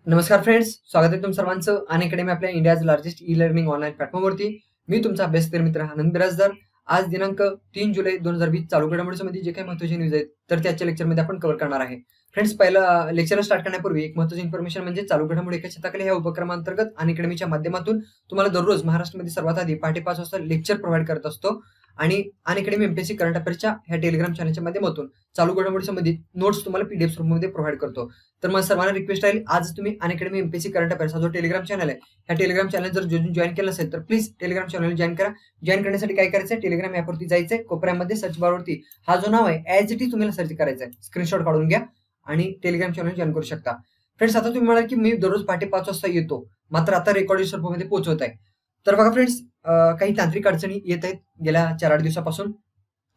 नमस्कार फ्रेंड्स, स्वागत आहे तुमचं सर्वांचं अनअकॅडमी आपल्या India's largest e learning online प्लॅटफॉर्मवरती. मी तुमचा अभ्यासकर मित्र आनंद बिराजदार. आज दिनांक 3 जुलै 2020 चालू घडामोडींमध्ये जे काही महत्त्वाची न्यूज आहेत तर त्याच्या लेक्चरमध्ये आपण कव्हर करणार आहे. फ्रेंड्स, पहिला लेक्चर स्टार्ट करण्यापूर्वी एक महत्त्वाची इन्फॉर्मेशन म्हणजे चालू घडामोडी एका छताखाली या उपक्रमांतर्गत अनअकॅडमीच्या माध्यमातून तुम्हाला दररोज महाराष्ट्रामध्ये सर्वात आधी पहाटे 5 वाजता लेक्चर प्रोव्हाइड करत असतो आणि अनअकॅडमी एमपीएससी करंट अफेअर्सच्या ह्या टेलिग्राम चॅनलच्या माध्यमातून चालू घडामोडी संबंधित नोट्स तुम्हाला पीडीएफ स्वरूपामध्ये प्रोव्हाइड करतो. तर मग सर्वांना रिक्वेस्ट राहील, आज तुम्ही अनअकॅडमी एमपीएससी करंट अफेअर्स हा जो टेलिग्राम चॅनल आहे, ह्या टेलिग्राम चॅनल जर जॉईन केलं असेल तर प्लीज टेलिग्राम चॅनल जॉईन करा. जॉईन करण्यासाठी काय करायचं, टेलिग्राम ॲपवरती जायचंय, कोपऱ्यामध्ये सर्च बारवरती हा जो नाव आहे ॲज इट इज तुम्हाला सर्च करायचं आहे, स्क्रीनशॉट काढून घ्या आणि टेलिग्राम चॅनल जॉईन करू शकता. फ्रेंड्स, आता तुम्ही म्हणाल की मी दररोज पहाटे 5 वाजता येतो, मात्र आता रेकॉर्डिंग स्वरूपामध्ये पोहोचवत आहे. तर बघा फ्रेंड्स, काही तांत्रिक अडचणी येत आहेत गेल्या 4-8 दिवसापासून.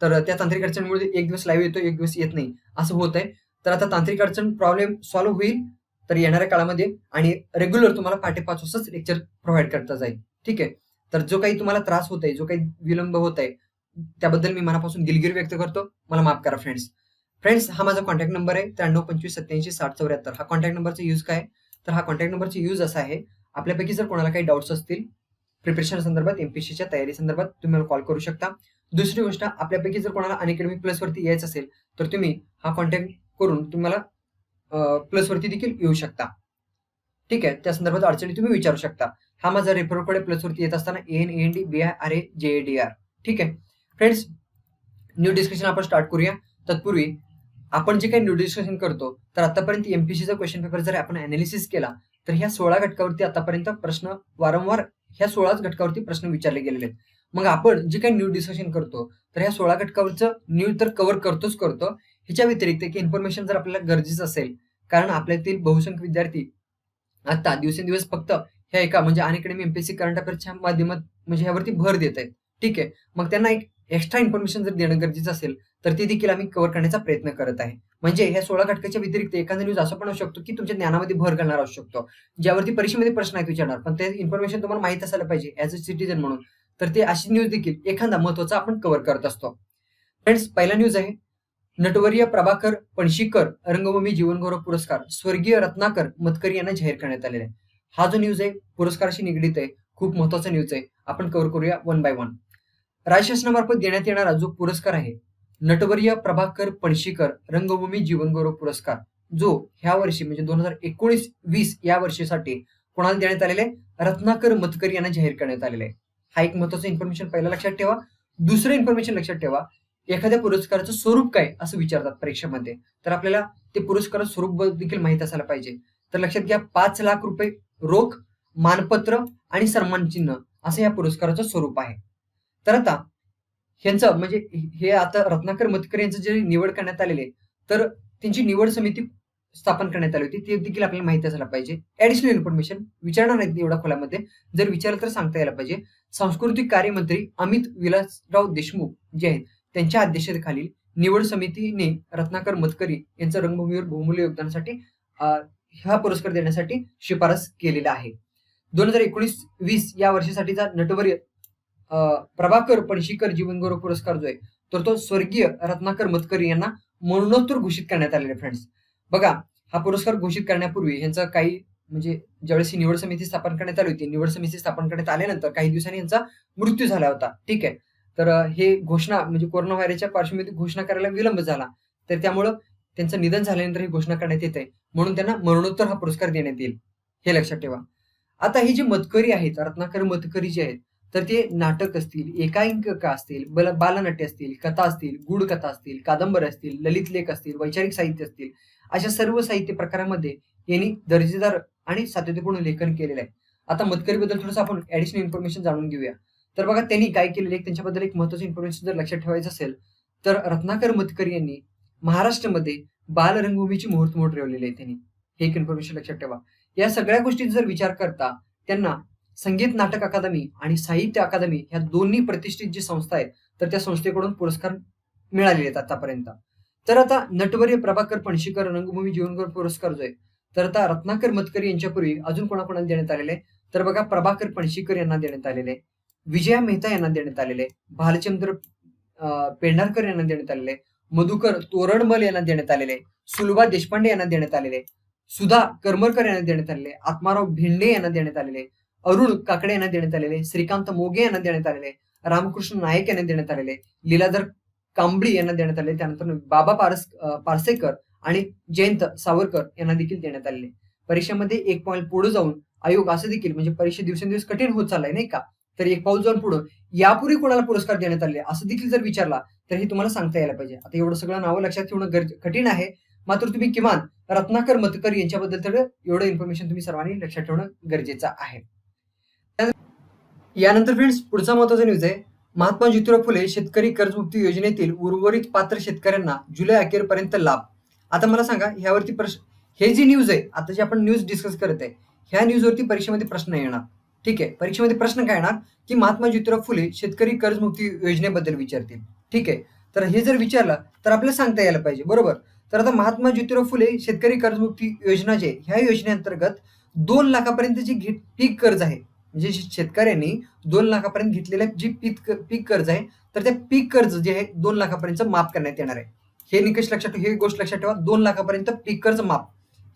तर त्या तांत्रिक अडचणीमुळे एक दिवस लाईव्ह येतो, एक दिवस येत नाही, असं होत आहे. तर आता तांत्रिक अडचण प्रॉब्लेम सॉल्व्ह होईल तर येणाऱ्या काळामध्ये आणि रेग्युलर तुम्हाला पहाटे 5 वाजताच लेक्चर प्रोव्हाइड करता जाईल. ठीक आहे. तर जो काही तुम्हाला त्रास होत आहे, जो काही विलंब होत आहे, त्याबद्दल मी मनापासून दिलगिरी व्यक्त करतो. मला माफ करा फ्रेंड्स. फ्रेंड्स, हा माझा कॉन्टॅक्ट नंबर आहे 9325876074. हा कॉन्टॅक्ट नंबरचा यूज काय? तर हा कॉन्टॅक्ट नंबरचा यूज असा आहे, आपल्यापैकी जर कोणाला काही डाऊट्स असतील प्रिपरेशन संदर्भात, एमपीएससीच्या तयारी संदर्भात, तुम्ही मला कॉल करू शकता. दुसरी गोष्ट, आपल्यापैकी जर कोणाला अनअकॅडमी प्लस वरती यायचं असेल तर तुम्ही हा कॉन्टॅक्ट करून तुम्हाला प्लस वरती देखील येऊ शकता. ठीक आहे. त्या संदर्भात अडचणी तुम्ही विचारू शकता. हा माझा रेफरल कोड प्लस वरती येत असताना ANANDBIRAJADR. ठीक आहे. फ्रेंड्स, न्यू डिस्कशन आपण स्टार्ट करूया. तत्पूर्वी आपण जे काही न्यू डिस्कशन करतो तर आतापर्यंत एमपीएससीचा क्वेश्चन पेपर जर आपण अनालिसिस केला तर ह्या 16 घटकावरती आतापर्यंत प्रश्न वारंवार ह्या 16च घटकावरती प्रश्न विचारले गेलेले आहेत. मग आपण जे काही न्यू डिस्कशन करतो तर ह्या 16 घटकावरचं न्यू तर कव्हर करतो. ह्याच्या व्यतिरिक्त एक इन्फॉर्मेशन जर आपल्याला गरजेचं असेल, कारण आपल्यातील बहुसंख्य विद्यार्थी आता दिवसेंदिवस फक्त ह्या एका म्हणजे अनअकॅडमी एमपीएससी करंट अफेअर्सच्या माध्यमात म्हणजे ह्यावरती भर देत आहेत. ठीक आहे. मग त्यांना एक एक्स्ट्रा इन्फॉर्मेशन जर देणं गरजेचं असेल तर ते देखील आम्ही कव्हर करण्याचा प्रयत्न करत आहे. म्हणजे ह्या 16 घटकाच्या व्यतिरिक्त एखादा न्यूज असं पण असू शकतो की तुमच्या ज्ञानामध्ये भर घालणारा असू शकतो, ज्यावरती परीक्षेमध्ये प्रश्न आहेत विचारणार, पण ते इन्फॉर्मेशन तुम्हाला माहित असायला पाहिजे ॲज अ सिटीजन म्हणून. तर ते अशी न्यूज देखील एखादा महत्त्वाचा आपण कव्हर करत असतो. फ्रेंड्स, पहिला न्यूज आहे, नटवर्य प्रभाकर पणशीकर रंगभूमी जीवनगौरव पुरस्कार स्वर्गीय रत्नाकर मतकरी यांना जाहीर करण्यात आलेला आहे. हा जो न्यूज आहे पुरस्काराशी निगडीत आहे, खूप महत्त्वाचा न्यूज आहे. आपण कव्हर करूया वन बाय वन. राज्य शासनामार्फत देण्यात येणारा जो पुरस्कार आहे, नटवर्य प्रभाकर पणशीकर रंगभूमी जीवनगौरव पुरस्कार, जो ह्या वर्षी म्हणजे 2019-20 या वर्षीसाठी कोणाला देण्यात आलेला आहे, रत्नाकर मतकरी यांना जाहीर करण्यात आलेला आहे. हा एक महत्त्वाचा इन्फॉर्मेशन पहिला लक्षात ठेवा. दुसरं इन्फॉर्मेशन लक्षात ठेवा, एखाद्या पुरस्काराचं स्वरूप काय असं विचारतात परीक्षेमध्ये, तर आपल्याला ते पुरस्काराचं स्वरूप देखील माहित असायला पाहिजे. तर लक्षात घ्या, 5 लाख रुपये रोख, मानपत्र आणि सन्मानचिन्ह असं या पुरस्काराचं स्वरूप आहे. तर आता ह्यांचं म्हणजे हे आता रत्नाकर मतकर यांचं जे निवड करण्यात आलेली आहे, तर त्यांची निवड समिती स्थापन करण्यात आली होती. ते देखील आपल्याला माहिती असायला पाहिजे. ऍडिशनल इन्फॉर्मेशन विचारणार नाहीत एवढ्या खोलामध्ये, जर विचारलं तर सांगता यायला पाहिजे. सांस्कृतिक कार्य मंत्री अमित विलासराव देशमुख जे आहेत त्यांच्या अध्यक्षतेखालील निवड समितीने रत्नाकर मतकरी यांचं रंगभूमीवर बहुमूल्य योगदानासाठी हा पुरस्कार देण्यासाठी शिफारस केलेला आहे. 2019-20 या वर्षासाठीचा नटवर्य प्रभाकर पणशीकर जीवनगौरव पुरस्कार जो आहे तर तो स्वर्गीय रत्नाकर मतकरी यांना मरणोत्तर घोषित करण्यात आलेला आहे. फ्रेंड्स, बघा, हा पुरस्कार घोषित करण्यापूर्वी यांचा काही म्हणजे ज्यावेळेस ही निवड समिती स्थापन करण्यात आली होती, निवड समिती स्थापन करण्यात आल्यानंतर काही दिवसांनी यांचा मृत्यू झाला होता. ठीक आहे. तर हे घोषणा म्हणजे कोरोना व्हायरसच्या पार्श्वभूमीवर घोषणा करायला विलंब झाला, तर त्यामुळं त्यांचं निधन झाल्यानंतर ही घोषणा करण्यात येते, म्हणून त्यांना मरणोत्तर हा पुरस्कार देण्यात येईल, हे लक्षात ठेवा. आता हे जे मतकरी आहेत, रत्नाकर मतकरी जे आहेत, तर ते नाटक असतील, एकांकिका असतील, बालनाट्य असतील, कथा असतील, गूढ कथा असतील, कादंबऱ्या असतील, ललित लेख असतील, वैचारिक साहित्य असतील, अशा सर्व साहित्य प्रकारामध्ये यांनी दर्जेदार आणि सातत्यपूर्ण लेखन केलेलं आहे. आता मतकरीबद्दल थोडंसं आपण ऍडिशनल इन्फॉर्मेशन जाणून घेऊया. तर बघा, त्यांनी काय केलेलं आहे त्यांच्याबद्दल एक महत्त्वाचं इन्फॉर्मेशन जर लक्षात ठेवायचं असेल तर रत्नाकर मतकरी यांनी महाराष्ट्रामध्ये बालरंगभूमीची मुहूर्तमेढ ठेवलेली आहे त्यांनी. हे एक इन्फॉर्मेशन लक्षात ठेवा. या सगळ्या गोष्टी जर विचार करता त्यांना संगीत नाटक अकादमी आणि साहित्य अकादमी ह्या दोन्ही प्रतिष्ठित जी संस्था आहेत तर त्या संस्थेकडून पुरस्कार मिळालेले आहेत आतापर्यंत. तर आता नटवर्य प्रभाकर पणशीकर रंगभूमी जीवनगौरव पुरस्कार जो आहे तर आता रत्नाकर मतकरी यांच्यापूर्वी अजून कोणाकोणाला देण्यात आलेले आहे, तर बघा, प्रभाकर पणशीकर यांना देण्यात आलेले आहे, विजया मेहता यांना देण्यात आलेले आहे, भालचंद्र पेंढारकर यांना देण्यात आलेले आहे, मधुकर तोरडमल यांना देण्यात आलेले आहे, सुलभा देशपांडे यांना देण्यात आलेले आहे, सुधा करमरकर यांना देण्यात आलेले, आत्माराव भेंडे यांना देण्यात आलेले, अरुण काकडे यांना देण्यात आलेले, श्रीकांत मोगे यांना देण्यात आलेले, रामकृष्ण नाईक यांना देण्यात आलेले, लीलाधर कांबळी यांना देण्यात आलेले, त्यानंतर बाबा पारसेकर आणि जयंत सावरकर यांना देखील देण्यात आलेले. परीक्षेमध्ये एक पॉईंट पुढे जाऊन आयोग असं देखील म्हणजे परीक्षा दिवसेंदिवस कठीण होत चाललाय नाही का, तर एक पाऊल जाऊन पुढे यापूर्वी कोणाला पुरस्कार देण्यात आले असं देखील जर विचारला तर हे तुम्हाला सांगता यायला पाहिजे. आता एवढं सगळं नावं लक्षात ठेवणं कठीण आहे, मात्र तुम्ही किमान रत्नाकर मतकर यांच्याबद्दल तर एवढं इन्फॉर्मेशन तुम्ही सर्वांनी लक्षात ठेवणं गरजेचं आहे. यानंतर फ्रेंड्स पुढचा महत्वाचा न्यूज आहे, महात्मा ज्योतिराव फुले शेतकरी कर्जमुक्ती योजनेतील उर्वरित पात्र शेतकऱ्यांना जुलै अखेरपर्यंत लाभ. आता मला सांगा ह्यावरती हे जी न्यूज आहे आता जी आपण न्यूज डिस्कस करत आहे ह्या न्यूजवरती परीक्षेमध्ये प्रश्न येणार. ठीक आहे, परीक्षेमध्ये प्रश्न काय येणार की महात्मा ज्योतिराव फुले शेतकरी कर्जमुक्ती योजनेबद्दल विचारतील. ठीक आहे, तर हे जर विचारलं तर आपल्याला सांगता यायला पाहिजे बरोबर. तर आता महात्मा ज्योतिराव फुले शेतकरी कर्जमुक्ती योजना जे ह्या योजनेअंतर्गत 2 लाखापर्यंत जे पीक कर्ज आहे म्हणजे शेतकऱ्यांनी 2 लाखापर्यंत घेतलेलं जे पीक कर्ज आहे तर त्या पीक कर्ज जे आहे 2 लाखापर्यंत माफ करण्यात येणार आहे. हे निकष लक्षात ठेवा, हे गोष्ट लक्षात ठेवा, 2 लाखापर्यंत पीक कर्ज माफ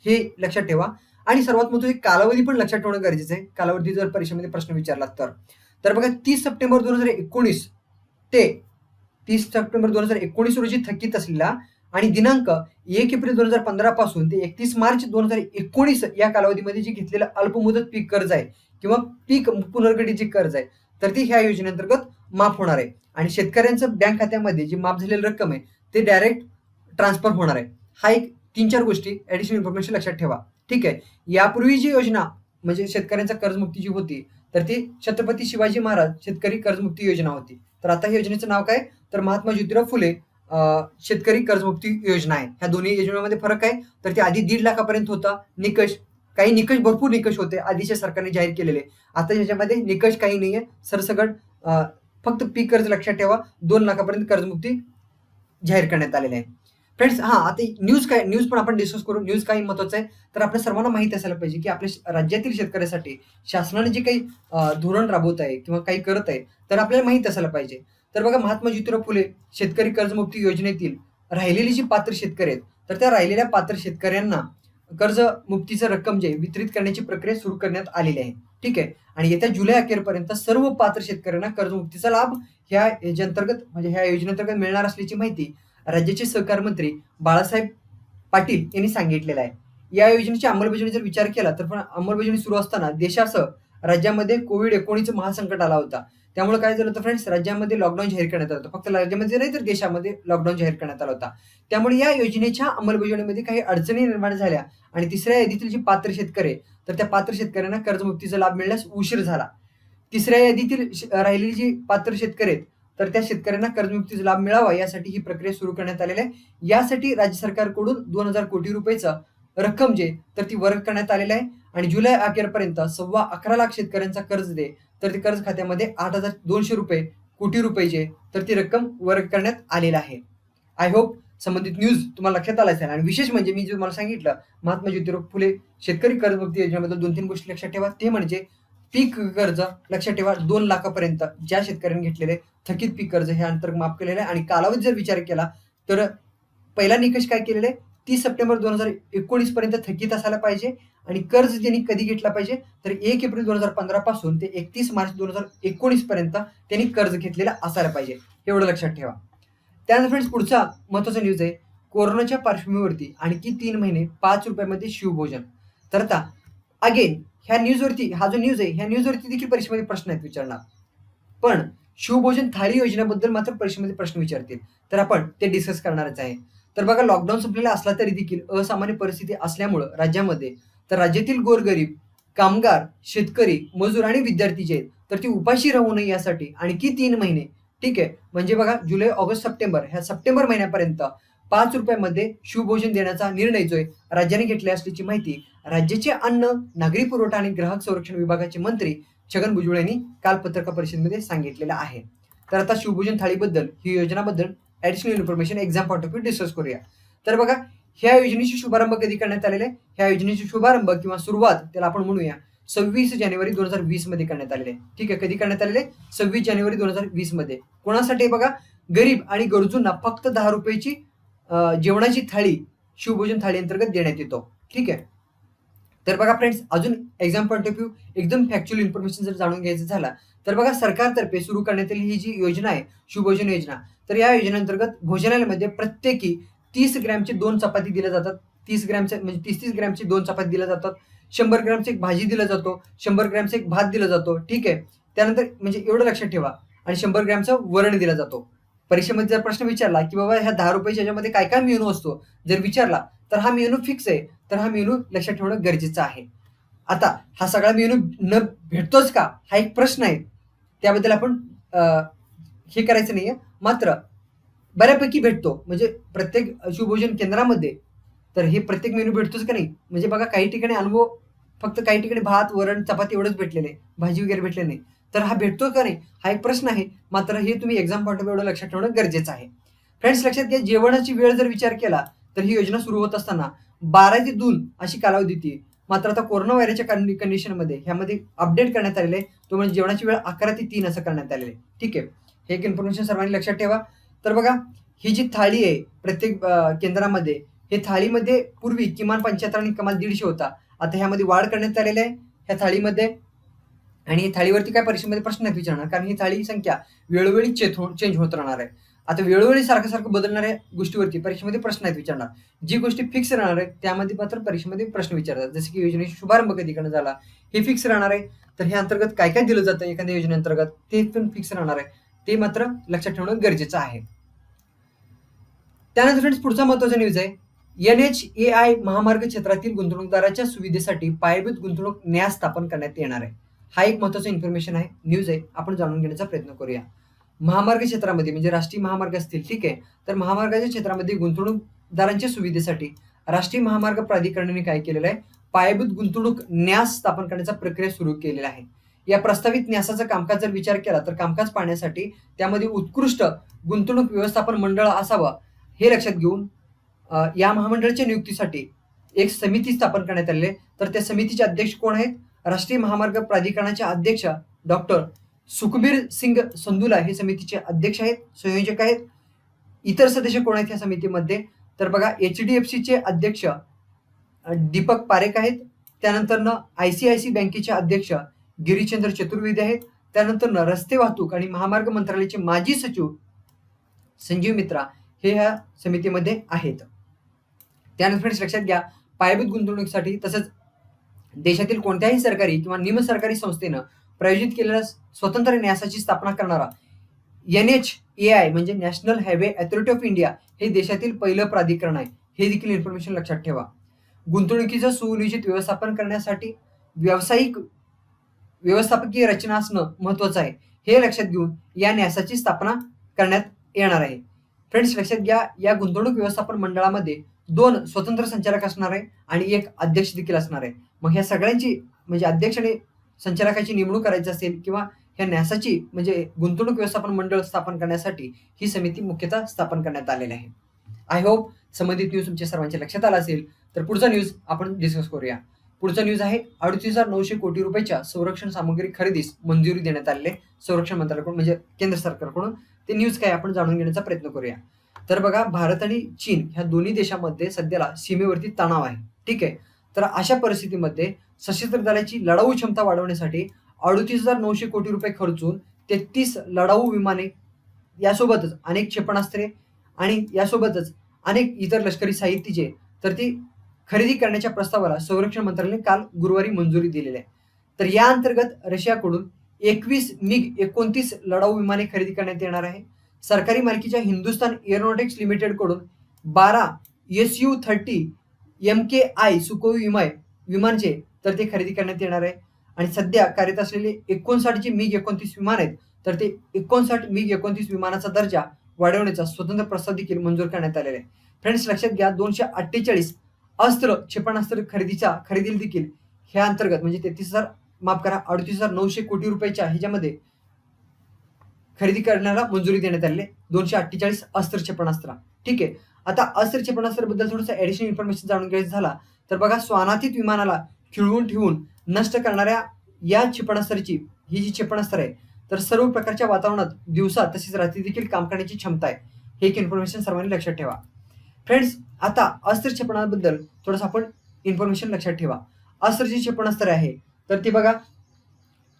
हे लक्षात ठेवा. आणि सर्वात महत्त्वाचे कालावधी पण लक्षात ठेवणं गरजेचं आहे. कालावधी जर परीक्षेमध्ये प्रश्न विचारला तर बघा 30 सप्टेंबर 2019 ते 30 सप्टेंबर 2019 रोजी थकीत असलेला आणि दिनांक 1 एप्रिल 2015 पासून ते 31 मार्च 2019 या कालावधीमध्ये जे घेतलेलं अल्पमुदत पीक कर्ज आहे किंवा पीक पुनर्गठित जे कर्ज आहे तर ती ह्या योजनेअंतर्गत माफ होणार आहे. आणि शेतकऱ्यांचं बँक खात्यामध्ये जी माफ झालेली रक्कम आहे ते डायरेक्ट ट्रान्सफर होणार आहे. हा एक 3-4 गोष्टी ऍडिशनल इन्फॉर्मेशन लक्षात ठेवा. ठीक आहे, यापूर्वी जी योजना म्हणजे शेतकऱ्यांचा कर्जमुक्ती जी होती तर ती छत्रपती शिवाजी महाराज शेतकरी कर्जमुक्ती योजना होती. तर आता या योजनेचं नाव काय तर महात्मा ज्योतिराव फुले शेतकरी कर्जमुक्ती योजना आहे. ह्या दोन्ही योजनेमध्ये फरक आहे. तर ते आधी 1.5 लाखापर्यंत होता निकष, काही निकष भरपूर निकष होते आधीच्या सरकारने जाहीर केलेले. आता ह्याच्यामध्ये निकष काही नाहीये, सरसकट फक्त पीक कर्ज लक्षात ठेवा 2 लाखापर्यंत कर्जमुक्ती जाहीर करण्यात आलेले आहे. फ्रेंड्स आता न्यूज पण आपण डिस्कस करू. न्यूज काही महत्वाचं आहे तर आपल्या सर्वांना माहिती असायला पाहिजे की आपल्या राज्यातील शेतकऱ्यासाठी शासनाने जे काही धोरण राबवत आहे किंवा काही करत आहे तर आपल्याला माहिती असायला पाहिजे. तर बघा महात्मा ज्योतिराव फुले शेतकरी कर्जमुक्ती योजनेतील राहिलेली जी पात्र शेतकरी आहेत तर त्या राहिलेल्या पात्र शेतकऱ्यांना कर्जमुक्तीचं रक्कम जे वितरित करण्याची प्रक्रिया सुरू करण्यात आलेली आहे. ठीक आहे, आणि येत्या जुलै अखेरपर्यंत सर्व पात्र शेतकऱ्यांना कर्जमुक्तीचा लाभ ह्या योजनेअंतर्गत म्हणजे ह्या योजनेअंतर्गत मिळणार असल्याची माहिती राज्याचे सहकार मंत्री बाळासाहेब पाटील यांनी सांगितलेलं आहे. या योजनेची अंमलबजावणी जर विचार केला तर पण अंमलबजावणी सुरू असताना देशासह राज्यामध्ये कोविड-19 महासंकट आला होता. त्यामुळे काय झालं होतं फ्रेंड्स, राज्यामध्ये लॉकडाऊन जाहीर करण्यात आला होता. फक्त राज्यामध्ये नाही तर देशामध्ये लॉकडाऊन जाहीर करण्यात आला होता. त्यामुळे या योजनेच्या अंमलबजावणीमध्ये काही अडचणी निर्माण झाल्या आणि तिसऱ्या यादीतील जी पात्र शेतकरी तर त्या पात्र शेतकऱ्यांना कर्जमुक्तीचा लाभ मिळण्यास उशीर झाला. तिसऱ्या यादीतील राहिलेली जी पात्र शेतकरी आहेत तर त्या शेतकऱ्यांना कर्जमुक्तीचा लाभ मिळावा यासाठी ही प्रक्रिया सुरू करण्यात आलेली आहे. यासाठी राज्य सरकारकडून 2,000 कोटी रुपयाचा रक्कम जे तर ती वर्ग करण्यात आलेली आहे आणि जुलै अखेरपर्यंत 11.25 लाख शेतकऱ्यांचा कर्ज दे तर ते कर्ज खात्यामध्ये 8,200 कोटी रुपये जे तर ती रक्कम वर्ग करण्यात आलेला आहे. आय होप संबंधित न्यूज तुम्हाला लक्षात आला असेल. आणि विशेष म्हणजे मी जे तुम्हाला सांगितलं महात्मा ज्योतिराव फुले शेतकरी कर्जमुक्ती योजनेबद्दल 2-3 गोष्टी लक्षात ठेवा. ते म्हणजे पीक कर्ज लक्षात ठेवा 2 लाखापर्यंत ज्या शेतकऱ्यांनी घेतलेले थकीत पीक कर्ज हे अंतर्गत माफ केलेलं आहे. आणि कालावधी जर विचार केला तर पहिला निकष काय केलेला आहे 30 सप्टेंबर 2019 पर्यंत थकीत असायला पाहिजे आणि कर्ज त्यांनी कधी घेतला पाहिजे तर 1 एप्रिल 2015 पासून ते 31 मार्च 2019 पर्यंत त्यांनी कर्ज घेतलेला असायला पाहिजे, एवढं लक्षात ठेवा. त्यानंतर फ्रेंड्स पुढचा महत्वाचा न्यूज आहे, कोरोनाच्या पार्श्वभूमीवरती आणखी 3 महिने 5 रुपयामध्ये शिवभोजन. तर आता अगेन ह्या न्यूजवरती हा जो न्यूज आहे ह्या न्यूजवरती देखील परीक्षेमध्ये प्रश्न आहेत विचारणार, पण शिवभोजन थाळी योजनेबद्दल मात्र परीक्षेमध्ये प्रश्न विचारतील तर आपण ते डिस्कस करणारच आहे. तर बघा लॉकडाऊन संपलेला असला तरी देखील असामान्य परिस्थिती असल्यामुळं राज्यामध्ये तर राज्यातील गोरगरीब कामगार शेतकरी मजूर आणि विद्यार्थी जे आहेत तर ती उपाशी राहू नये यासाठी आणखी 3 महिने ठीक आहे म्हणजे बघा जुलै ऑगस्ट सप्टेंबर ह्या सप्टेंबर महिन्यापर्यंत 5 रुपयामध्ये शिवभोजन देण्याचा निर्णय जो आहे राज्याने घेतला असल्याची माहिती राज्याचे अन्न नागरी पुरवठा आणि ग्राहक संरक्षण विभागाचे मंत्री छगन भुजबळ यांनी काल पत्रकार परिषदेमध्ये सांगितलेलं आहे. तर आता शिवभोजन थाळीबद्दल ही योजनाबद्दल additional information exam point of view discuss करूया. तर बघा ह्या योजनेची शुभारंभ कधी करण्यात आलेला आहे, ह्या योजनेची शुभारंभ किंवा सुरुवात त्याला आपण म्हणूया 26 जानेवारी 2020 मध्ये करण्यात आलेले आहे. ठीक आहे, कधी करण्यात आलेले 26 जानेवारी 2020 मध्ये. कोणासाठी बघा गरीब आणि गरजूंना फक्त 10 रुपयाची जेवणाची थाळी शिवभोजन थाळी अंतर्गत देण्यात येतो. ठीक आहे, तर बघा फ्रेंड्स, अजून एक्झाम पॉइंट ऑफ व्ह्यू एकदम फॅक्च्युअल इन्फॉर्मेशन जर जाणून घ्यायचं झाला, तर बघा सरकारतर्फे सुरू करण्यात आलेली ही जी योजना आहे, सुभोजन योजना. तर या योजनेअंतर्गत भोजनालयामध्ये प्रत्येकी 30 ग्रॅमची 2 चपाती दिल्या जातात. 30 ग्रॅमच्या म्हणजे 30-30 ग्रॅमची 2 चपाती दिल्या जातात. 100 ग्रॅमची एक भाजी दिला जातो. 100 ग्रॅमचा एक भात दिला जातो. ठीक आहे. त्यानंतर म्हणजे एवढं लक्षात ठेवा आणि 100 ग्रॅमचा वरण दिला जातो. परीक्षेमध्ये जर प्रश्न विचारला, की बाबा ह्या 10 रुपयाच्या ह्याच्यामध्ये काय-काय मेनू असतो? जर विचारला, तर हा मेनू फिक्स आहे. तर हा मेनू लक्षात ठेवणं गरजेचं आहे. आता हा सगळा मेनू भेटतोच का? हा एक प्रश्न आहे. त्याबद्दल आपण हे करायचं नाहीये. मात्र बऱ्यापैकी भेटतो. म्हणजे प्रत्येक शिवभोजन केंद्रामध्ये तर हे प्रत्येक मेनू भेटतोच का नाही? म्हणजे बघा काही ठिकाणी अनुभव फक्त काही ठिकाणी भात, वरण, चपाती एवढंच भेटलेलं आहे. भाजी वगैरे भेटले नाही. तर हा भेटतो का नाही? हा एक प्रश्न आहे. मात्र हे तुम्ही एक्झाम पॉइंट ऑफ एवढं लक्षात ठेवणं गरजेचं आहे. फ्रेंड्स लक्षात घ्या, जेवणाची वेळ जर विचार केला, तर ही योजना सुरू होत असताना 12 ते 2 अशी कालावधी होती. मात्र आता कोरोना व्हायरसच्या कंडिशनमध्ये ह्यामध्ये अपडेट करण्यात आलेलं आहे. तो म्हणजे जेवणाची वेळ 11 ते 3 असं करण्यात आलेलं आहे. ठीक आहे. हे एक इन्फॉर्मेशन सर्वांनी लक्षात ठेवा. तर बघा, ही जी थाळी आहे प्रत्येक केंद्रामध्ये, हे थाळीमध्ये पूर्वी किमान 75 आणि कमाल 150 होता. आता ह्यामध्ये वाढ करण्यात आलेली आहे ह्या थाळीमध्ये. आणि थाळीवरती काय परीक्षेमध्ये प्रश्न नाहीत विचारणार, कारण ही थाळी संख्या वेळोवेळी चेंज होत राहणार आहे. आता वेळोवेळी सारखं बदलणाऱ्या गोष्टीवरती परीक्षेमध्ये प्रश्न नाहीत विचारणार. जी गोष्टी फिक्स राहणार आहेत त्यामध्ये मात्र परीक्षेमध्ये प्रश्न विचारतात. जसे की योजनेचा शुभारंभ कधीकडे झाला हे फिक्स राहणार आहे. तर हे अंतर्गत काय काय दिलं जातं एखाद्या योजनेअंतर्गत ते पण फिक्स राहणार आहे. ते मात्र लक्षात ठेवणं गरजेचं आहे. त्यानंतर फ्रेंड्स पुढचा महत्त्वाचा न्यूज आहे. NHAI महामार्ग क्षेत्रातील गुंतवणूकदाराच्या सुविधेसाठी पायाभूत गुंतवणूक न्यास स्थापन करण्यात येणार आहे. हा एक महत्त्वाचा इन्फॉर्मेशन आहे, न्यूज आहे. आपण जाणून घेण्याचा प्रयत्न करूया. महामार्ग क्षेत्रामध्ये म्हणजे राष्ट्रीय महामार्ग असतील, ठीक आहे. तर महामार्गाच्या क्षेत्रामध्ये गुंतवणूकदारांच्या सुविधेसाठी राष्ट्रीय महामार्ग प्राधिकरणाने काय केलेलं आहे? पायाभूत गुंतवणूक न्यास स्थापन करण्याचा प्रक्रिया सुरू केलेला आहे. या प्रस्तावित न्यासाचा कामकाज जर विचार केला तर कामकाज पाहण्यासाठी त्यामध्ये उत्कृष्ट गुंतवणूक व्यवस्थापन मंडळ असावं हे लक्षात घेऊन या महामंडळाच्या नियुक्तीसाठी एक समिती स्थापन करण्यात आलेली आहे. तर त्या समितीचे अध्यक्ष कोण आहेत? राष्ट्रीय महामार्ग प्राधिकरणाचे अध्यक्ष डॉक्टर सुखबीर सिंग संधूला हे समितीचे अध्यक्ष आहेत, संयोजक आहेत. इतर सदस्य कोण आहेत या समितीमध्ये? तर बघा, HDFCचे अध्यक्ष दीपक पारेख आहेत. त्यानंतरनं ICICI बँकेचे अध्यक्ष गिरीशचंद्र चतुर्वेदी आहेत. त्यानंतरनं रस्ते वाहतूक आणि महामार्ग मंत्रालयाचे माजी सचिव संजीव मित्रा हे ह्या समितीमध्ये आहेत. त्यानंतर फ्रेंड्स लक्षात घ्या, पायाभूत गुंतवणुकीसाठी तसंच देशातील कोणत्याही सरकारी किंवा निमसरकारी संस्थेनं प्रायोजित केलेल्या स्वतंत्र न्यासाची स्थापना करणारा NHAI म्हणजे national highway authority of India हे देशातील पहिलं प्राधिकरण आहे. हे देखील इन्फॉर्मेशन लक्षात ठेवा. गुंतवणुकीचं सुनियोजित व्यवस्थापन करण्यासाठी व्यावसायिक व्यवस्थापकीय रचना असणं महत्त्वाचं आहे. हे लक्षात घेऊन या न्यासाची स्थापना करण्यात येणार आहे. फ्रेंड्स लक्षात घ्या, या गुंतवणूक व्यवस्थापन मंडळामध्ये 2 स्वतंत्र संचालक असणार आहे आणि एक अध्यक्ष देखील असणार आहे. मग ह्या सगळ्यांची म्हणजे अध्यक्ष आणि संचालकाची नेमणूक करायची असेल किंवा ह्या न्यासाची म्हणजे गुंतवणूक व्यवस्थापन मंडळ स्थापन करण्यासाठी ही समिती मुख्यतः स्थापन करण्यात आलेली आहे. आय होप संबंधित न्यूज तुमच्या सर्वांच्या लक्षात आला असेल. तर पुढचा न्यूज आपण डिस्कस करूया. पुढचा न्यूज आहे 38,900 कोटी रुपयाच्या संरक्षण सामग्री खरेदीस मंजुरी देण्यात आलेली आहे संरक्षण मंत्रालयाकडून म्हणजे केंद्र सरकारकडून. ते न्यूज काय आपण जाणून घेण्याचा प्रयत्न करूया. तर बघा, भारत आणि चीन ह्या दोन्ही देशामध्ये सध्याला सीमेवरती तणाव आहे. ठीक आहे. तर अशा परिस्थितीमध्ये सशस्त्र दलाची लढाऊ क्षमता वाढवण्यासाठी 38,900 कोटी रुपये खर्चून 33 लढाऊ विमाने यासोबतच अनेक क्षेपणास्त्रे आणि यासोबतच अनेक इतर लष्करी साहित्याचे तर ती खरेदी करण्याच्या प्रस्तावाला संरक्षण मंत्रालयाने काल गुरुवारी मंजुरी दिलेली आहे. तर या अंतर्गत रशियाकडून 21 MiG-29 लढाऊ विमाने खरेदी करण्यात येणार आहे. सरकारी मालकीच्या हिंदुस्थान एरोनॉटिक्स लिमिटेडकडून 12 Su-30 MKI सुखोई विमानचे तर ते खरेदी करण्यात येणार आहे. आणि सध्या कार्यरत असलेले 59 जे MiG-29 विमान आहेत तर ते 59 MiG-29 विमानाचा दर्जा वाढवण्याचा स्वतंत्र प्रस्ताव देखील मंजूर करण्यात आलेला आहे. फ्रेंड्स लक्षात घ्या, 248 क्षेपणास्त्र खरेदीला देखील ह्या अंतर्गत म्हणजे 38,900 कोटी रुपयाच्या ह्याच्यामध्ये खरेदी करण्याला मंजुरी देण्यात आलेली आहे. 248 क्षेपणास्त्र. ठीक आहे. आता क्षेपणास्त्राबद्दल थोडंसं ऍडिशनल इन्फॉर्मेशन जाणून घ्यायचं झाला तर बघा, स्वानातीत विमानाला खिळवून ठेवून नष्ट करणाऱ्या या क्षेपणास्त्राची ही जी क्षेपणास्त्र आहे तर सर्व प्रकारच्या वातावरणात दिवसा तसेच रात्री देखील काम करण्याची क्षमता आहे. हे एक इन्फॉर्मेशन सर्वांनी लक्षात ठेवा. फ्रेंड्स, आता क्षेपणाबद्दल थोडंसं आपण इन्फॉर्मेशन लक्षात ठेवा. अस्त्रचे क्षेपणास्त्र आहे तर ते बघा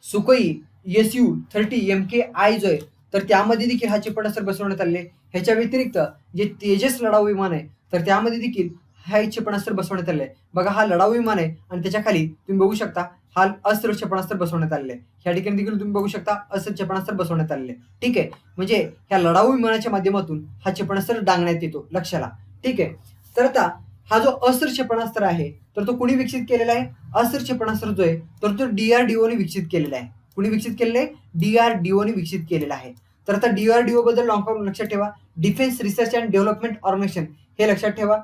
सुकोई SU-30 MKI जो आहे तर त्यामध्ये देखील हा क्षेपणास्त्र बसवण्यात आलेले. ह्याच्या व्यतिरिक्त जे तेजस लढाऊ विमान आहे तर त्यामध्ये देखील हा क्षेपणास्त्र बसवण्यात आलेलं आहे. बघा हा लढाऊ विमान आहे आणि त्याच्या खाली तुम्ही बघू शकता हा अस्त्र क्षेपणास्त्र बसवण्यात आलेलं आहे. ह्या ठिकाणी देखील तुम्ही बघू शकता अस्त्र क्षेपणास्त्र बसवण्यात आलेले आहे. ठीक आहे, म्हणजे ह्या लढाऊ विमानाच्या माध्यमातून हा क्षेपणास्त्र डागण्यात येतो लक्षाला. ठीक आहे, तर आता हा जो अस्त्र क्षेपणास्त्र आहे तर तो कुणी विकसित केलेला आहे? अस्त्र क्षेपणास्त्र जो आहे तर तो DRDOने विकसित केलेला आहे. कुणी विकसित केलेलं आहे? DRDOने विकसित केलेला आहे. तर आता DRDO बद्दल लॉंग फॉर्म लक्षात ठेवा, defence research and development organisation हे लक्षात ठेवा.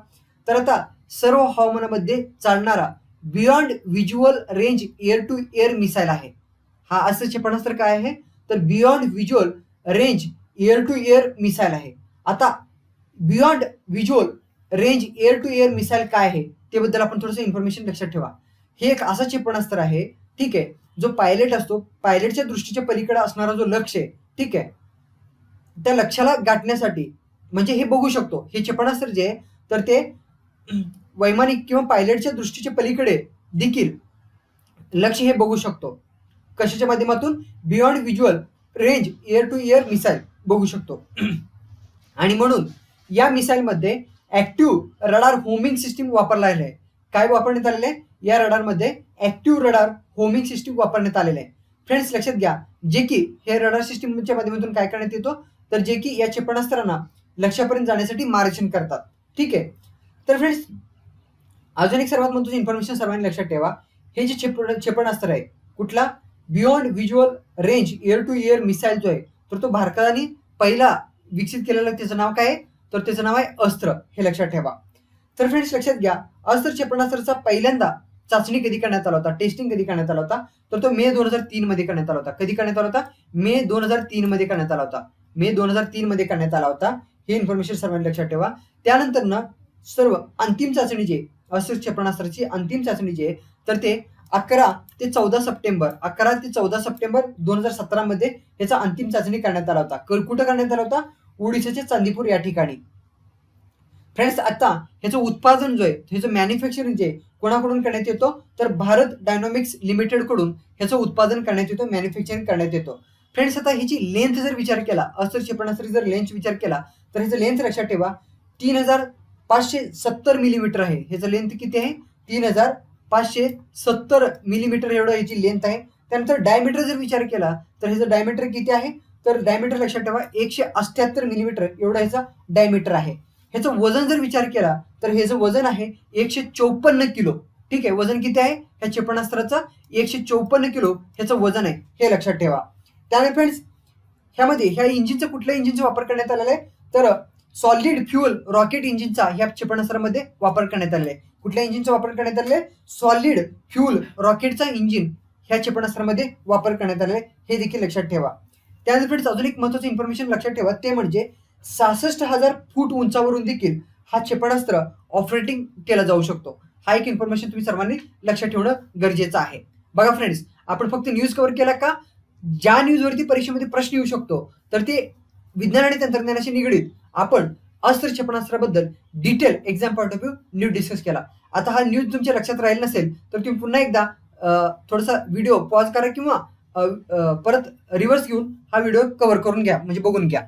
तर आता सर्व हवामानामध्ये चालणारा beyond visual range air to air missile आहे. हा अस्त्र क्षेपणास्त्र काय आहे? तर beyond visual range air to air missile आहे. आता beyond visual range air to air missile काय आहे ते बद्दल आपण थोडंसं इन्फॉर्मेशन लक्षात ठेवा. हे एक असं क्षेपणास्त्र आहे, ठीक आहे, जो पायलट असतो, पायलटच्या दृष्टीच्या पलीकडे असणारा जो लक्ष्य आहे, ठीक आहे, त्या लक्ष्याला गाठण्यासाठी म्हणजे हे बघू शकतो. हे क्षेपणास्त्र जे आहे तर ते वैमानिक किंवा पायलटच्या दृष्टीच्या पलीकडे देखील लक्ष्य हे बघू शकतो. कशाच्या माध्यमातून? Beyond visual range air to air missile बघू शकतो. आणि म्हणून या मिसाईलमध्ये ऍक्टिव्ह रडार होमिंग सिस्टीम वापरला आहे. काय वापरण्यात आलेलं आहे? या रडारमध्ये ऍक्टिव्ह रडार होमिंग सिस्टीम वापरण्यात आलेलं आहे. फ्रेंड्स लक्षात घ्या, जे की हे रडार सिस्टीमच्या माध्यमातून काय करण्यात येतो तर जे की या क्षेपणास्त्रांना लक्ष्यापर्यंत जाण्यासाठी मार्गदर्शन करतात. ठीक आहे, तर फ्रेंड्स अजून एक सर्वात महत्त्वाची इन्फॉर्मेशन सर्वांनी लक्षात ठेवा. हे जे क्षेपणास्त्र आहे कुठला? Beyond visual range air to air missile जो आहे तर तो भारताने पहिला विकसित केलेला, त्याचं नाव काय आहे तर त्याचं नाव आहे अस्त्र. हे लक्षात ठेवा. तर फ्रेंड्स लक्षात घ्या, अस्त्र क्षेपणास्त्राचा पहिल्यांदा चाचणी कधी करण्यात आला होता, टेस्टिंग कधी करण्यात आला होता तर तो मे 2003 मध्ये करण्यात आला होता. कधी करण्यात आला होता? मे 2003 मध्ये करण्यात आला होता. मे 2003 मध्ये करण्यात आला होता. हे इन्फॉर्मेशन सर्वांनी लक्षात ठेवा. त्यानंतर ना सर्व अंतिम चाचणी जे अस्त्र क्षेपणास्त्राची अंतिम चाचणी जे तर ते 11 ते 14 सप्टेंबर 2017 मध्ये याचा अंतिम चाचणी करण्यात आला होता. कुठं करण्यात आला होता? ओडिशाचे चांदीपूर या ठिकाणी. फ्रेंड्स आता ह्याचं उत्पादन जो आहे, ह्याचं मॅन्युफॅक्चरिंग जे कोणाकडून करण्यात येतो तर भारत डायनॉमिक्स लिमिटेड कडून ह्याचं उत्पादन करण्यात येतो, मॅन्युफॅक्चरिंग करण्यात येतो. फ्रेंड्स आता ह्याची लेंथ जर विचार केला, अस्त्र क्षेपणास्त्राची जर लेंथ विचार केला तर ह्याचं लेंथ लक्षात ठेवा 3570 मिलीमीटर आहे. ह्याचं लेंथ किती आहे? 3570 मिलीमीटर एवढं ह्याची लेंथ आहे. त्यानंतर डायमीटर जर विचार केला तर ह्याचं डायमीटर किती आहे तर डायमीटर लक्षात ठेवा 178 मिलीमीटर एवढा ह्याचा डायमीटर आहे. ह्याचं वजन जर विचार केला तर ह्याचं वजन आहे 154 किलो. ठीक आहे, वजन किती आहे ह्या क्षेपणास्त्राचं? 154 किलो ह्याचं वजन आहे. हे लक्षात ठेवा. त्यानंतर फ्रेंड्स ह्यामध्ये ह्या इंजिनचा कुठल्या इंजिनचा वापर करण्यात आलेला आहे तर सॉलिड फ्युअल रॉकेट इंजिनचा ह्या क्षेपणास्त्रामध्ये वापर करण्यात आलेला आहे. कुठल्या इंजिनचा वापर करण्यात आलेला आहे? सॉलिड फ्युअल रॉकेटचा इंजिन ह्या क्षेपणास्त्रामध्ये वापर करण्यात आलेला आहे. हे देखील लक्षात ठेवा. त्यानंतर फ्रेंड्स अजून एक महत्त्वाचं इन्फॉर्मेशन लक्षात ठेवा, ते म्हणजे 66,000 फूट उंचावरून देखील हा क्षेपणास्त्र ऑपरेटिंग केला जाऊ शकतो. हा एक इन्फॉर्मेशन तुम्ही सर्वांनी लक्षात ठेवणं गरजेचं आहे. बघा फ्रेंड्स, आपण फक्त न्यूज कव्हर केला का? ज्या न्यूजवरती परीक्षेमध्ये प्रश्न येऊ शकतो तर ते विज्ञान आणि तंत्रज्ञानाशी निगडीत आपण अस्त्र क्षेपणास्त्राबद्दल detail exam point of view news discuss केला. आता हा न्यूज तुमच्या लक्षात राहील नसेल तर तुम्ही पुन्हा एकदा थोडासा व्हिडिओ पॉज करा किंवा परत रिव्हर्स घेऊन हा व्हिडिओ कव्हर करून घ्या, म्हणजे बघून घ्या.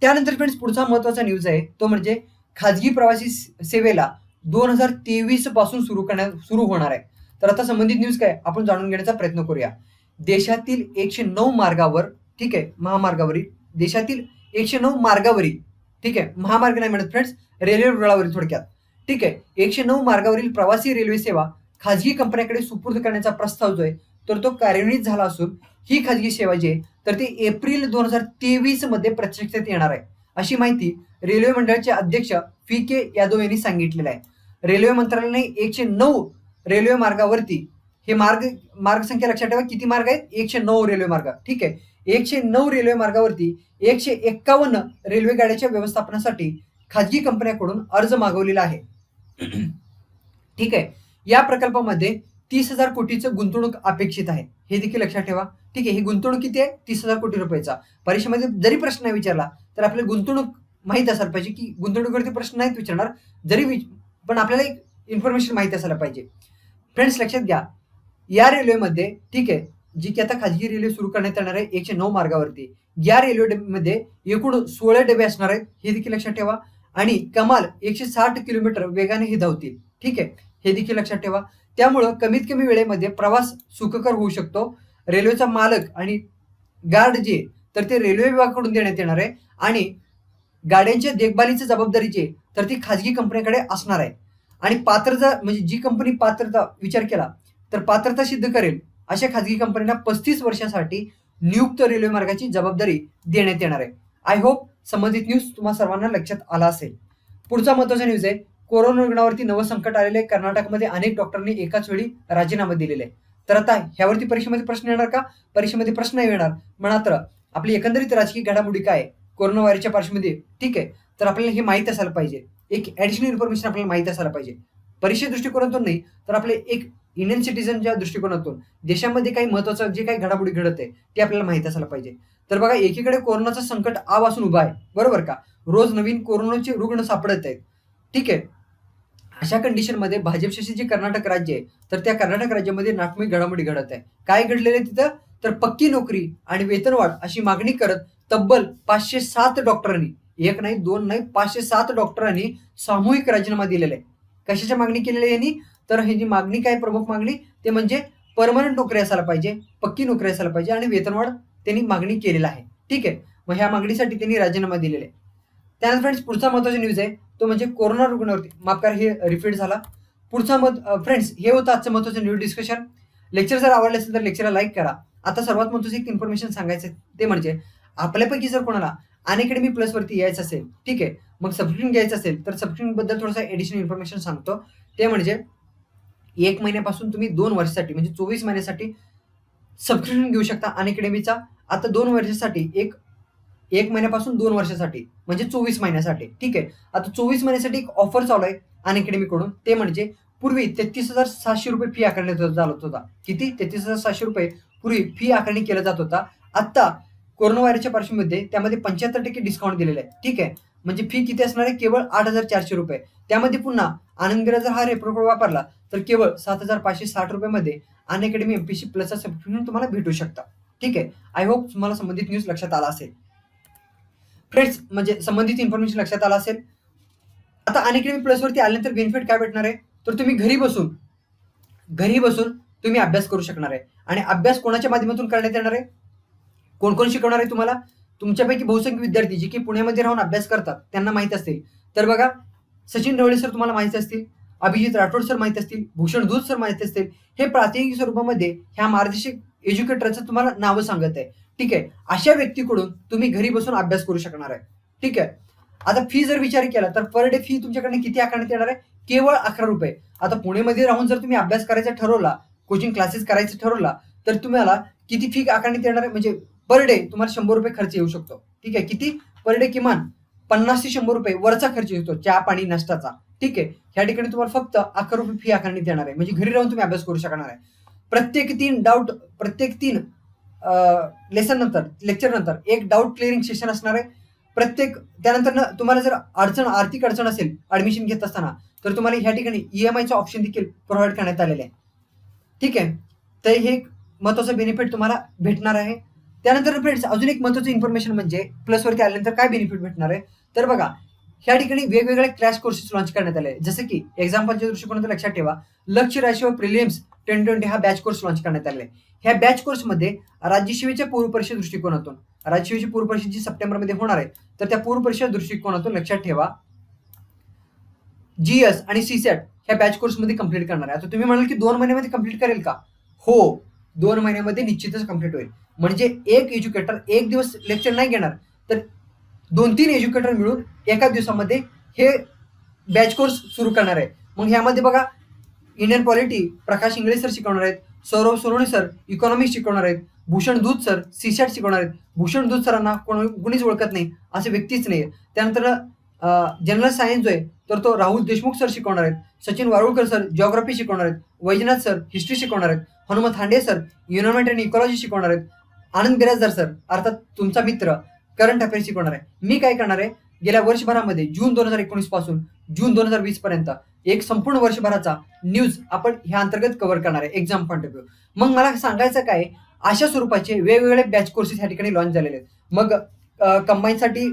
त्यानंतर फ्रेंड्स पुढचा महत्त्वाचा न्यूज आहे तो म्हणजे खाजगी प्रवासी सेवेला 2023 पासून सुरू होणार आहे. तर आता संबंधित न्यूज काय आपण जाणून घेण्याचा प्रयत्न करूया. देशातील 109 मार्गावर, ठीक आहे, महामार्गावरील देशातील 109 मार्गावरील, ठीक आहे, महामार्ग नाही म्हणत फ्रेंड्स, रेल्वे रुळावरील थोडक्यात, ठीक आहे, 109 मार्गावरील प्रवासी रेल्वे सेवा खाजगी कंपन्यांकडे सुपूर्द करण्याचा प्रस्ताव जो आहे तर तो कार्यान्वित झाला असून ही खाजगी सेवा जी आहे तर ती एप्रिल 2023 मध्ये प्रत्यक्षात येणार आहे, अशी माहिती रेल्वे मंडळाचे अध्यक्ष VK यादव यांनी सांगितलेलं आहे. रेल्वे मंत्रालयाने 109 रेल्वे मार्गावरती, हे मार्ग संख्या लक्षात ठेवा, किती मार्ग आहेत? 109 रेल्वे मार्ग. ठीक आहे, 109 रेल्वे मार्गावरती 151 रेल्वे गाड्याच्या व्यवस्थापनासाठी खाजगी कंपन्यांकडून अर्ज मागवलेला आहे. ठीक आहे, या प्रकल्पामध्ये 30,000 कोटीचं गुंतवणूक अपेक्षित आहे. हे देखील लक्षात ठेवा. ठीक आहे, ही गुंतवणूक किती आहे? 30,000 कोटी रुपयाचा. परीक्षेमध्ये जरी प्रश्न नाही विचारला तर आपल्याला गुंतवणूक माहित असायला पाहिजे, की गुंतवणुकीवरती प्रश्न नाहीत विचारणार जरी पण आपल्याला एक इन्फॉर्मेशन माहिती असायला पाहिजे. फ्रेंड्स लक्षात घ्या, या रेल्वेमध्ये ठीक आहे, जी की आता खाजगी रेल्वे सुरू करण्यात येणार आहे 109 मार्गावरती. या रेल्वेमध्ये एकूण 16 डबे असणार आहेत, हे देखील लक्षात ठेवा. आणि कमाल 160 किलोमीटर वेगाने हे धावतील. ठीक आहे, हे देखील लक्षात ठेवा. त्यामुळं कमीत कमी वेळेमध्ये प्रवास सुखकर होऊ शकतो. रेल्वेचा मालक आणि गार्ड जे तर ते रेल्वे विभागाकडून देण्यात येणार आहे आणि गाड्यांच्या देखभालीची जबाबदारी जी आहे, तर ती खाजगी कंपनीकडे असणार आहे. आणि पात्रता म्हणजे जी कंपनी पात्रता विचार केला तर पात्रता सिद्ध करेल अशा खाजगी कंपन्यांना 35 वर्षासाठी नियुक्त रेल्वे मार्गाची जबाबदारी देण्यात येणार आहे. आय होप संबंधित न्यूज तुम्हा सर्वांना लक्षात आला असेल. पुढचा महत्त्वाचा न्यूज आहे, कोरोना रुग्णावरती नवं संकट आलेलं आहे. कर्नाटकमध्ये अनेक डॉक्टरांनी एकाच वेळी राजीनामा दिलेले आहे. तर आता ह्यावरती परीक्षेमध्ये प्रश्न येणार का? परीक्षेमध्ये प्रश्न नाही येणार. मात्र आपली एकंदरीत राजकीय घडामोडी काय आहे कोरोना व्हायरसच्या पार्श्वभूमीमध्ये, ठीक आहे, तर आपल्याला हे माहीत असायला पाहिजे. एक ॲडिशनल इन्फॉर्मेशन आपल्याला माहीत असायला पाहिजे. परीक्षे दृष्टिकोनातून नाही, तर आपले एक इंडियन सिटीझनच्या दृष्टिकोनातून देशामध्ये काही महत्त्वाचं जे काही घडामोडी घडत आहे ते आपल्याला माहीत असायला पाहिजे. तर बघा, एकीकडे कोरोनाचं संकट आ वासून उभा आहे, बरोबर का? रोज नवीन कोरोनाचे रुग्ण सापडत आहेत. ठीक आहे, अशा कंडिशनमध्ये भाजपशासित जे कर्नाटक राज्य आहे, तर त्या कर्नाटक राज्यामध्ये नाटमी घडामोडी घडत आहे. काय घडलेलं आहे तिथं? तर पक्की नोकरी आणि वेतनवाढ अशी मागणी करत तब्बल 507 डॉक्टरांनी, एक नाही दोन नाही 507 डॉक्टरांनी सामूहिक राजीनामा दिलेला आहे. कशाच्या मागणी केलेली आहे यांनी? तर ह्याची मागणी काय, प्रमुख मागणी ते म्हणजे परमनंट नोकरी असायला पाहिजे, पक्की नोकरी असायला पाहिजे आणि वेतनवाढ त्यांनी मागणी केलेला आहे. ठीक आहे, मग ह्या मागणीसाठी त्यांनी राजीनामा दिलेला आहे. त्यानंतर फ्रेंड्स पुढचा महत्त्वाचा न्यूज आहे तो म्हणजे कोरोना रुग्णावरती, माफ करा हे रिपीट झाला. पुढचा फ्रेंड्स हे होतं आजचं महत्त्वाचं न्यूज डिस्कशन. लेक्चर जर आवडले असेल तर लेक्चरला लाईक करा. आता सर्वात महत्त्वाचं एक इन्फॉर्मेशन सांगायचं ते म्हणजे आपल्यापैकी जर कोणाला अनअकॅडमी प्लसवरती यायचं असेल, ठीक आहे, मग सबस्क्रिप्शन घ्यायचं असेल तर सबस्क्रिप्शनबद्दल थोडंसं ॲडिशनल इन्फॉर्मेशन सांगतो. ते म्हणजे 1 महिन्यापासून तुम्ही 2 वर्षासाठी म्हणजे 24 महिन्यासाठी सबस्क्रिप्शन घेऊ शकता अनअकॅडमीचा. आता 2 वर्षासाठी एक महिन्यापासून 2 वर्षासाठी म्हणजे 24 महिन्यासाठी. ठीक आहे, आता 24 महिन्यासाठी एक ऑफर चालू आहे अनअकॅडमीकडून. ते म्हणजे पूर्वी 33,700 रुपये फी आकारण्यात जात होता. किती? 33,700 रुपये पूर्वी फी आकारणी केला जात होता. आत्ता कोरोना व्हायरसच्या पार्श्वभूमीमध्ये त्यामध्ये 75% डिस्काउंट दिलेलं आहे. ठीक आहे, म्हणजे फी किती असणार आहे? केवळ 8,400 रुपये. त्यामध्ये पुन्हा आनंदगिरा जर हा रेफरल कोड वापरला तर केवळ 7,560 रुपयामध्ये अनअकॅडमी एमपीसी प्लसचा सबस्क्रिप्शन तुम्हाला भेटू शकतं. ठीक आहे, आय होप तुम्हाला संबंधित न्यूज लक्षात आला असेल. फ्रेंड्स म्हणजे संबंधित इन्फॉर्मेशन लक्षात आला असेल. आता अनअकॅडमी प्लसवरती आल्यानंतर बेनिफिट काय भेटणार आहे? तर तुम्ही घरी बसून तुम्ही अभ्यास करू शकणार आहे. आणि अभ्यास कोणाच्या माध्यमातून करण्यात येणार आहे? कोण कोण शिकवणार आहे तुम्हाला? तुमच्यापैकी बहुसंख्य विद्यार्थी जे की पुण्यामध्ये राहून अभ्यास करतात त्यांना माहीत असतील. तर बघा, सचिन ढवळे सर तुम्हाला माहीत असतील, अभिजित राठोड सर माहीत असतील, भूषण धूत सर माहीत असतील. हे प्रातिनिधिक स्वरूपामध्ये ह्या मार्गदर्शक एज्युकेटरचं तुम्हाला नावं सांगत आहे. ठीक आहे, अशा व्यक्तीकडून तुम्ही घरी बसून अभ्यास करू शकणार आहे. ठीक आहे, आता फी जर विचार केला तर पर डे फी तुमच्याकडनं किती आकारण्यात येणार आहे? केवळ 11 रुपये. आता पुणेमध्ये राहून जर तुम्ही अभ्यास करायचा ठरवला, कोचिंग क्लासेस करायचं ठरवला, तर तुम्हाला किती फी आकारण्यात येणार आहे? म्हणजे पर डे तुम्हाला 100 रुपये खर्च येऊ शकतो. ठीक आहे, किती? पर डे किमान 50 ते 100 रुपये वरचा खर्च येतो चहा पाणी नाश्त्याचा. ठीक आहे, ह्या ठिकाणी तुम्हाला फक्त 11 रुपये फी आकारण्यात येणार आहे. म्हणजे घरी राहून तुम्ही अभ्यास करू शकणार आहे. प्रत्येक 3 लेसन नंतर, लेक्चर नंतर एक डाऊट क्लिअरिंग सेशन असणार आहे. त्यानंतर तुम्हाला जर आर्थिक अडचण असेल ऍडमिशन घेत असताना, तर तुम्हाला ह्या ठिकाणी EMIचं ऑप्शन देखील प्रोव्हाइड करण्यात आलेलं आहे. ठीक आहे, तर हे एक महत्त्वाचं बेनिफिट तुम्हाला भेटणार आहे. त्यानंतर फ्रेंड्स अजून एक महत्त्वाचं इन्फॉर्मेशन म्हणजे प्लसवरती आल्यानंतर काय बेनिफिट भेटणार आहे? तर बघा, ह्या ठिकाणी वेगवेगळे क्रॅश कोर्सेस लॉन्च करण्यात आले आहे. जसं की एक्झाम्पलच्या दृष्टिकोनातून लक्षात ठेवा, लक्ष्य राशी व प्रिलिम्स 2020 हा बॅच कोर्स लॉन्च करण्यात आलेला आहे. ह्या बॅच कोर्समध्ये राज्यसेवेच्या पूर्वपरीक्षा दृष्टिकोनातून, राज्यसेवेची पूर्वपरीक्षा जी सप्टेंबरमध्ये होणार आहे, तर त्या पूर्वपरीक्षा दृष्टिकोनातून लक्षात ठेवा GS आणि CSAT ह्या बॅच कोर्समध्ये कंप्लीट करणार आहे. आता तुम्ही म्हणाल की 2 महिन्यामध्ये कंप्लीट करेल का? हो, 2 महिन्यामध्ये निश्चितच कंप्लीट होईल. म्हणजे एक एज्युकेटर एक दिवस लेक्चर नाही घेणार, तर 2-3 एज्युकेटर मिळून एका दिवसामध्ये हे बॅच कोर्स सुरू करणार आहे. मग ह्यामध्ये बघा, इंडियन पॉलिटी प्रकाश इंगळे सर शिकवणार आहेत, सौरभ सोनवणे सर इकॉनॉमिक्स शिकवणार आहेत, भूषण धूत सर CSAT शिकवणार आहेत. भूषण धूत सरांना कोणीच ओळखत नाही, असे व्यक्तीच नाही. त्यानंतर जनरल सायन्स जो आहे तर तो राहुल देशमुख सर शिकवणार आहेत, सचिन वारुळकर सर जिओग्राफी शिकवणार आहेत, वैजनाथ सर हिस्ट्री शिकवणार आहेत, हनुमंत हांडे सर इन्व्हायरमेंट आणि इकॉलॉजी शिकवणार आहेत, आनंद बिराजदार सर अर्थात तुमचा मित्र करंट अफेअर्स शिकवणार आहे. मी काय करणार आहे, गेल्या वर्षभरामध्ये जून 2019 पासून जून 2020 पर्यंत एक संपूर्ण वर्षभराचा न्यूज आपण ह्या अंतर्गत कव्हर करणार आहे एक्झाम पॉईंट ऑफ व्ह्यू. मग मला सांगायचं काय, अशा स्वरूपाचे वेगवेगळे बॅच कोर्सेस ह्या ठिकाणी लॉन्च झालेले आहेत. मग कंबाईनसाठी,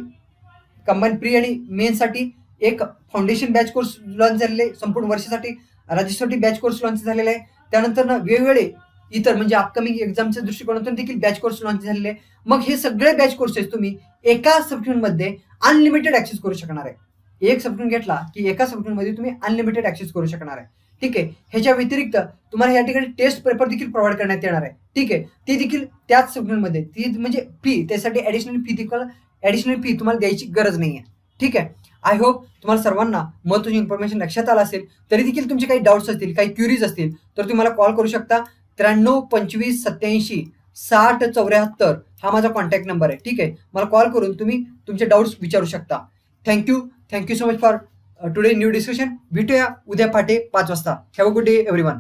कंबाईन प्री आणि मेनसाठी एक फाउंडेशन बॅच कोर्स लॉन्च झालेले आहे. संपूर्ण वर्षासाठी राज्यासाठी बॅच कोर्स लॉन्च झालेला आहे. त्यानंतर वेगवेगळे इतर म्हणजे अपकमिंग एक्झामच्या दृष्टिकोनातून देखील बॅच कोर्स लॉन्च झालेले आहे. मग हे सगळे बॅच कोर्सेस तुम्ही एका सबस्क्रिप्शनमध्ये अनलिमिटेड ऍक्सेस करू शकणार आहे. एक सबस्क्रिप्शन घेतला की एका सबस्क्रिप्शनमध्ये तुम्ही अनलिमिटेड ऍक्सेस करू शकणार आहे. ठीक आहे. ह्याच्या व्यतिरिक्त तुम्हाला या ठिकाणी टेस्ट पेपर देखील प्रोव्हाइड करण्यात येणार आहे. ठीक आहे. ती देखील त्याच सबस्क्रिप्शनमध्ये, ती म्हणजे फी, त्यासाठी ऍडिशनल फी तुम्हाला द्यायची गरज नाही आहे. ठीक आहे. आय होप तुम्हाला सर्वांना महत्त्वाची इन्फॉर्मेशन लक्षात आला असेल. तरी देखील तुमचे काही डाऊट्स असतील, काही क्युरीज असतील तर तुम्ही मला कॉल करू शकता. 93 25 87 60 74 हा माझा कॉन्टॅक्ट नंबर आहे. ठीक आहे. मला कॉल करून तुम्ही तुमचे डाऊट्स विचारू शकता. Thank you so much for today new discussion. भेटूया उद्या पहाटे 5 वाजता. Have a good day everyone.